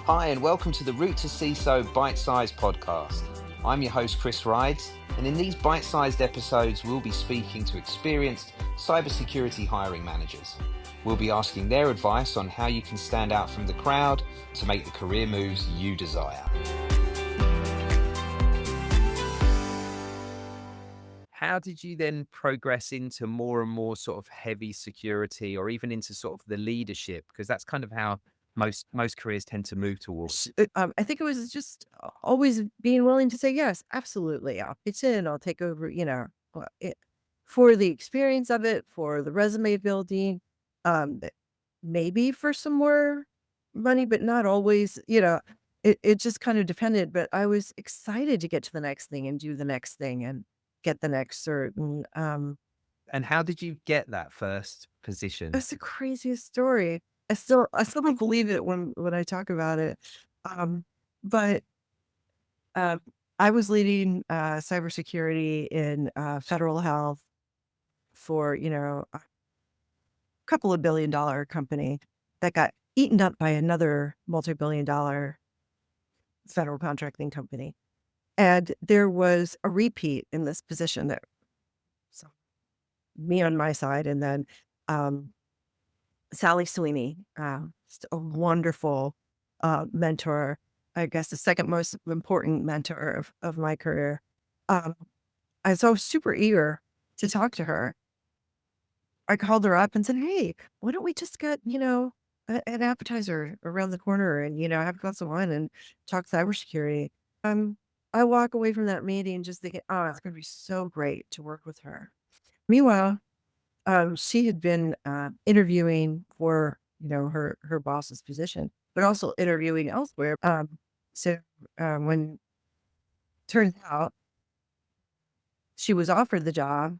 Hi, and welcome to the RootToCISO bite-sized podcast. I'm your host, Chris Rides, and in these bite-sized episodes, we'll be speaking to experienced cybersecurity hiring managers. We'll be asking their advice on how you can stand out from the crowd to make the career moves you desire. How did you then progress into more and more sort of heavy security, or even into sort of the leadership? Because that's kind of how most careers tend to move towards. I think it was just always being willing to say, yes, absolutely. I'll pitch in, I'll take over, for the experience of it, for the resume building, but maybe for some more money, but not always, it just kind of depended. But I was excited to get to the next thing and do the next thing and get the next cert. And And how did you get that first position? That's the craziest story. I still don't believe it when I talk about it. But uh, I was leading cybersecurity in federal health for a couple of $1 billion company that got eaten up by another multi-billion-dollar federal contracting company, and there was a repeat in this position that so me on my side, and then um, Sally Sweeney, just a wonderful mentor. I guess the second most important mentor of my career. Um, I was super eager to talk to her. I called her up and said, "Hey, why don't we just get an appetizer around the corner and have a glass of wine and talk cybersecurity?" Um, I walk away from that meeting just thinking, "Oh, it's going to be so great to work with her." Meanwhile, she had been, interviewing for, her boss's position, but also interviewing elsewhere. When turns out she was offered the job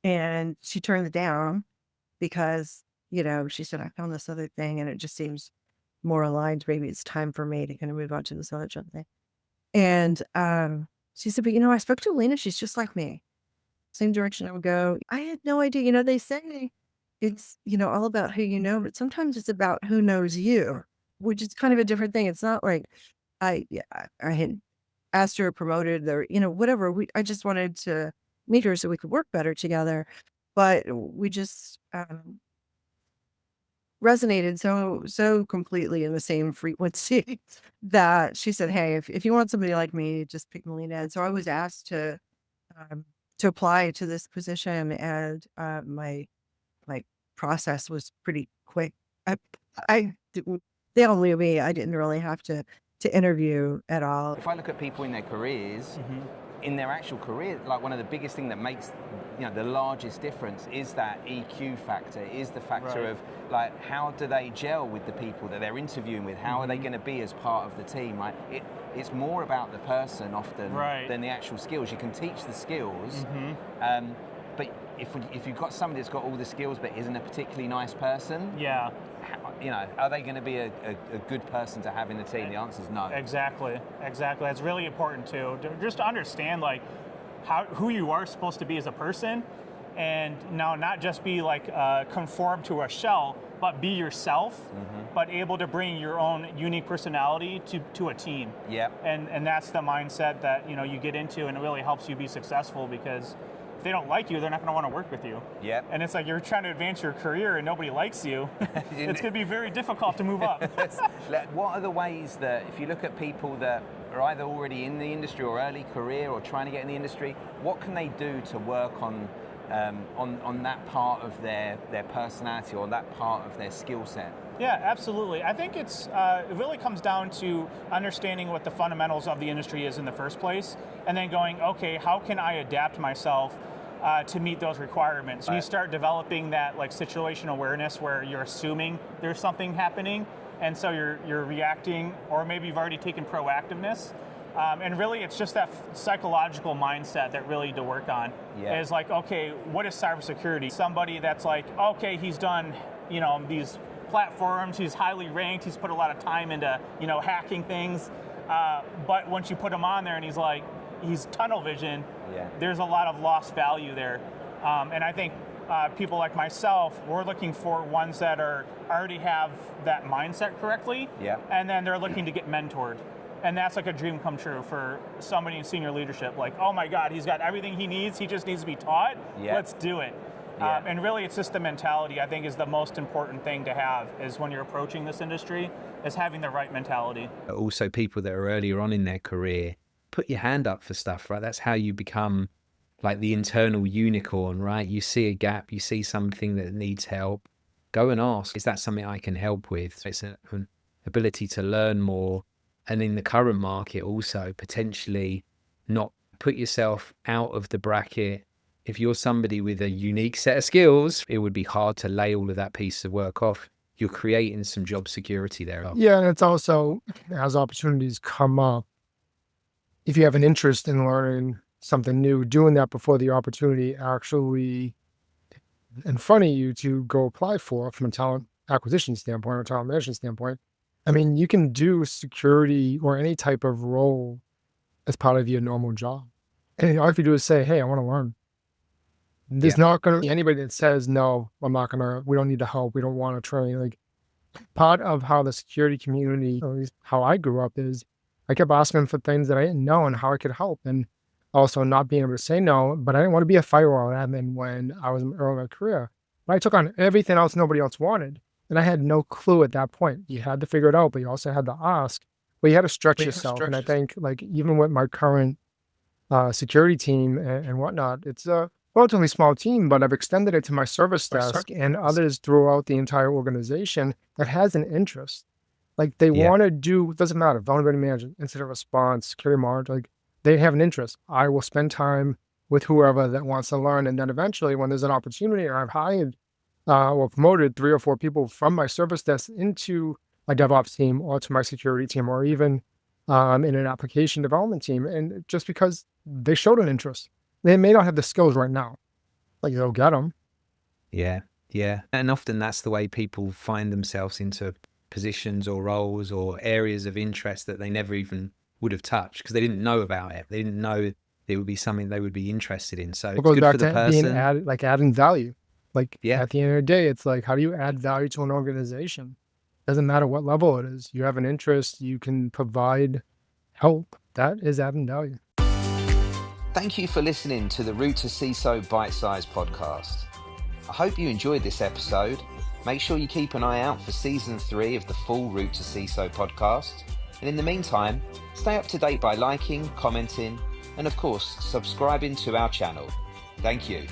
and she turned it down because, she said, "I found this other thing and it just seems more aligned. Maybe it's time for me to kind of move on to this other job thing." And, she said, "But, I spoke to Lena. She's just like me. Same direction I would go." I had no idea. They say it's, all about who you know, but sometimes it's about who knows you, which is kind of a different thing. It's not like I had asked her promoted or, whatever. I just wanted to meet her so we could work better together. But we just resonated so completely in the same frequency that she said, "Hey, if you want somebody like me, just pick Melina." And so I was asked um, to apply to this position, and my process was pretty quick. I I didn't they all knew me. I didn't really have to interview at all. If I look at people in their careers, in their actual career, like one of the biggest thing that makes the largest difference is that EQ factor, is the factor Right. of like how do they gel with the people that they're interviewing with, how are they going to be as part of the team. Like it's more about the person often Right. than the actual skills. You can teach the skills, but if you've got somebody that's got all the skills but isn't a particularly nice person, Yeah, are they going to be a good person to have in the team? The answer is no. exactly. That's really important too. Just to understand who you are supposed to be as a person, and now not just be conform to a shell, but be yourself, but able to bring your own unique personality to a team. Yeah. And that's the mindset that you get into, and it really helps you be successful, because if they don't like you, they're not going to want to work with you. Yeah. And it's like you're trying to advance your career and nobody likes you. It's going to be very difficult to move up. What are the ways that, if you look at people that are either already in the industry or early career or trying to get in the industry, what can they do to work on that part of their personality or that part of their skill set? Yeah, absolutely. I think it really comes down to understanding what the fundamentals of the industry is in the first place, and then going, okay, how can I adapt myself to meet those requirements? Right. You start developing that situational awareness where you're assuming there's something happening, and so you're reacting, or maybe you've already taken proactiveness. And really, it's just that psychological mindset that really to work on. Yeah. Is like, okay, what is cybersecurity? Somebody that's like, okay, he's done, these platforms, he's highly ranked, he's put a lot of time into, hacking things. But once you put him on there and he's tunnel vision, Yeah. there's a lot of lost value there. And I think people like myself, we're looking for ones that already have that mindset correctly, and then they're looking to get mentored. And that's like a dream come true for somebody in senior leadership. Like, oh my God, he's got everything he needs. He just needs to be taught. Let's do it. And really, it's just the mentality, I think, is the most important thing to have, is when you're approaching this industry, is having the right mentality. Also, people that are earlier on in their career, put your hand up for stuff, right? That's how you become like the internal unicorn, right? You see a gap, you see something that needs help, go and ask, is that something I can help with? It's an ability to learn more. And in the current market also, potentially not put yourself out of the bracket. If you're somebody with a unique set of skills, it would be hard to lay all of that piece of work off. You're creating some job security there. Yeah, and it's also, as opportunities come up, if you have an interest in learning something new, doing that before the opportunity actually in front of you to go apply for from a talent acquisition standpoint or talent management standpoint. I mean, you can do security or any type of role as part of your normal job. And all you have to do is say, hey, I want to learn. There's not going to be anybody that says, no, we don't need to help. We don't want to train. Like, part of how the security community, or at least how I grew up, is I kept asking for things that I didn't know and how I could help. And also not being able to say no, but I didn't want to be a firewall admin when I was in my early career. But I took on everything else nobody else wanted. And I had no clue at that point. You had to figure it out, but you also had to ask. But you had to stretch yourself. And I think, like, even with my current security team and whatnot, it's a relatively small team, but I've extended it to my service desk and others throughout the entire organization that has an interest. Like, they want to do, it doesn't matter, vulnerability management, incident response, security monitoring, like, they have an interest. I will spend time with whoever that wants to learn. And then eventually, when there's an opportunity, and I've hired or promoted 3 or 4 people from my service desk into my DevOps team or to my security team, or even in an application development team. And just because they showed an interest, they may not have the skills right now. Like, they'll get them. Yeah. And often that's the way people find themselves into positions or roles or areas of interest that they never even would have touched because they didn't know about it. They didn't know it would be something they would be interested in. So It goes it's good back for the to person. adding value. Like, Yeah. at the end of the day, it's like, how do you add value to an organization? Doesn't matter what level it is. You have an interest, you can provide help. That is adding value. Thank you for listening to the RootToCISO Bite-Size podcast. I hope you enjoyed this episode. Make sure you keep an eye out for season 3 of the full RootToCISO podcast. And in the meantime, stay up to date by liking, commenting, and of course, subscribing to our channel. Thank you.